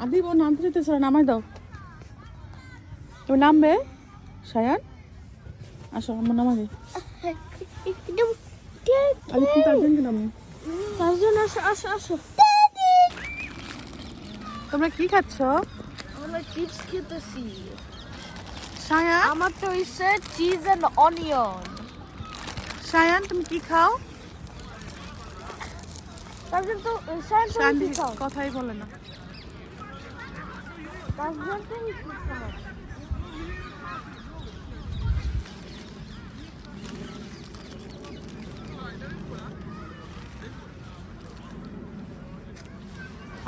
আদি ও নামতে যেতেছে না, নামাই দাও। তুমি নামবে সায়ান? আসো আমার নামা দে। আদি তুমি চারজনকে নামো। চারজন আসো আসো আসো। তোমরা কি খাচ্ছ? আমরা চিপস খেতেছি। সায়ান, আমার তো হইছে চিজ এন্ড অনিয়ন। সায়ান তুমি কি খাও? তারপর তো সায়ান সায়ান তুমি কি খাও? কথাই বলে না। তারপর তুমি কি খাও?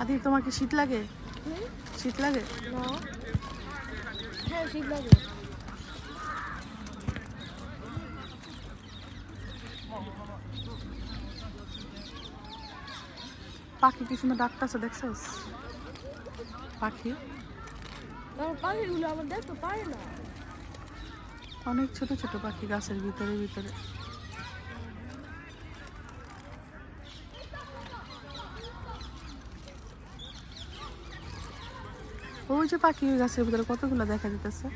আদি তোমার কি শীত লাগে? শীত লাগে? না। হ্যাঁ ঠিক লাগে। পাখি কি সুন্দর ডাকতেছে, দেখছস? পাখি পাখিগুলো আমার দেখতে পারে না। অনেক ছোট ছোট পাখি গাছের ভিতরে ভিতরে। ওই যে পাখি ওই গাছের ভিতরে কতগুলো দেখা যেতেছে।